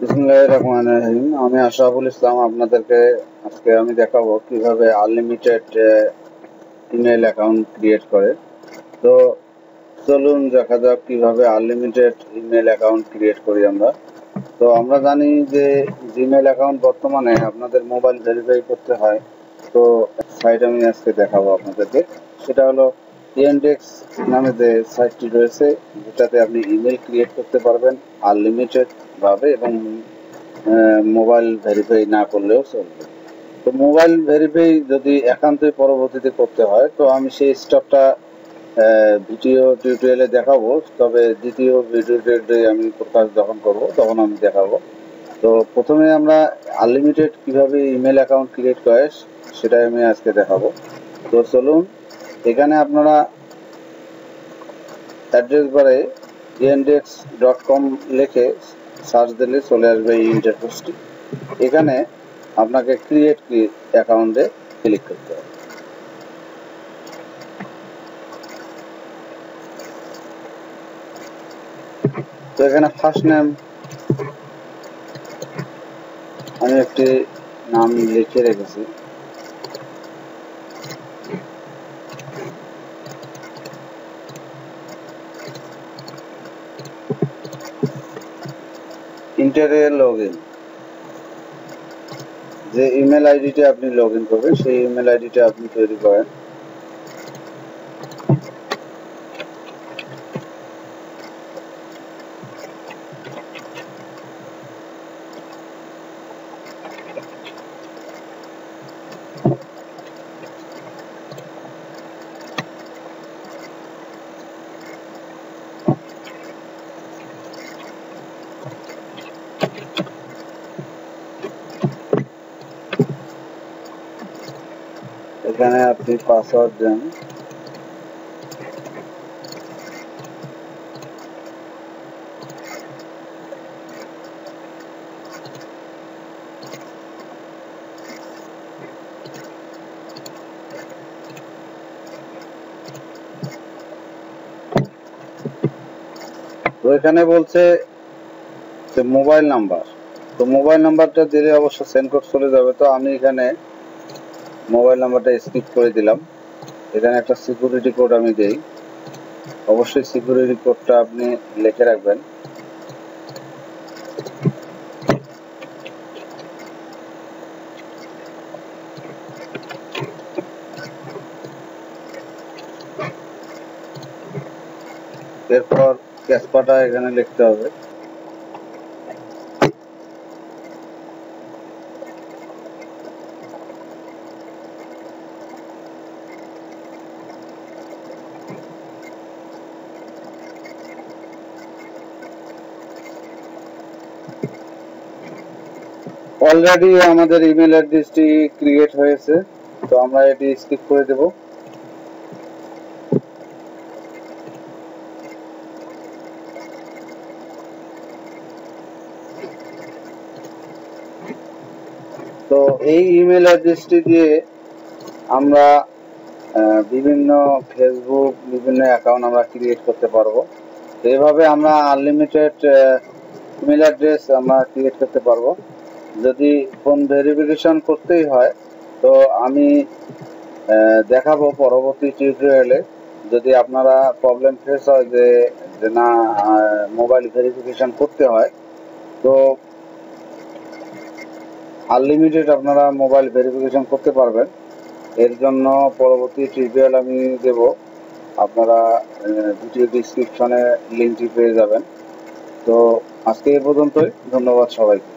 বিসমিল্লাহির রহমানির রহিম। আমি আশরাফুল ইসলাম। আপনাদেরকে আজকে আমি দেখাবো কিভাবে আনলিমিটেড ইমেল অ্যাকাউন্ট ক্রিয়েট করে। তো চলুন দেখা যাক কিভাবে আনলিমিটেড ইমেল অ্যাকাউন্ট ক্রিয়েট করি আমরা। তো আমরা জানি যে জিমেল অ্যাকাউন্ট বর্তমানে আপনাদের মোবাইল ভেরিফাই করতে হয়। তো সাইট আমি আজকে দেখাবো আপনাদেরকে, সেটা হলো ইনডেক্স নামে যে সাইটটি রয়েছে, যেটাতে আপনি ইমেল ক্রিয়েট করতে পারবেন আনলিমিটেড ভাবে এবং মোবাইল ভেরিফাই না করলেও চলবে। তো মোবাইল ভেরিফাই যদি একান্তই পরবর্তীতে করতে হয়, তো আমি সেই স্টেপটা ভিডিও টিউটোরিয়ালে দেখাবো। তবে দ্বিতীয় ভিডিওতে আমি প্রকাশ যখন করব তখন আমি দেখাবো। তো প্রথমে আমরা আনলিমিটেড কিভাবে ইমেল অ্যাকাউন্ট ক্রিয়েট করে সেটাই আমি আজকে দেখাবো। তো চলুন, এখানে আপনারা অ্যাড্রেস বারে yandex.com লিখে সার্চ দিলে চলে আসবে এই ইন্টারফেসটি। এখানে আপনাকে ক্রিয়েট অ্যাকাউন্টে ক্লিক করতে হবে। তো এখানে ফার্স্ট নেম আমি একটি নাম লিখে রেখেছি। ইন্টারে লগ ইন, যে ইমেল আইডিটা আপনি লগ ইন করবেন সেই ইমেল আইডিটা আপনি তৈরি করেন। এখানে আপনি পাসওয়ার্ড দেন। তো এখানে বলছে যে মোবাইল নাম্বার, তো মোবাইল নাম্বারটা দিলে অবশ্য সেন্ড কোড চলে যাবে। তো আমি এখানে মোবাইল নাম্বারটা স্কিপ করে দিলাম। এখানে একটা সিকিউরিটি কোড আমি দেই, অবশ্যই সিকিউরিটি কোডটা আপনি লিখে রাখবেন। এরপর ক্যাপচাটা এখানে লিখতে হবে। অলরেডি আমাদের ইমেল অ্যাড্রেসটি ক্রিয়েট হয়েছে, তো আমরা এটি স্কিপ করে দেব। তো এই ইমেল অ্যাড্রেসটি দিয়ে আমরা বিভিন্ন ফেসবুক বিভিন্ন অ্যাকাউন্ট আমরা ক্রিয়েট করতে পারবো। তো এভাবে আমরা আনলিমিটেড ইমেল অ্যাড্রেস আমরা ক্রিয়েট করতে পারবো। যদি ফোন ভেরিফিকেশন করতেই হয়, তো আমি দেখাবো পরবর্তী টিউটোরিয়ালে। যদি আপনারা প্রবলেম ফেস হয় যে না মোবাইল ভেরিফিকেশন করতে হয়, তো আনলিমিটেড আপনারা মোবাইল ভেরিফিকেশন করতে পারবেন। এর জন্য পরবর্তী টিউটোরিয়াল আমি দেব, আপনারা ভিডিও ডিসক্রিপশনে লিঙ্কটি পেয়ে যাবেন। তো আজকে এ পর্যন্তই, ধন্যবাদ সবাইকে।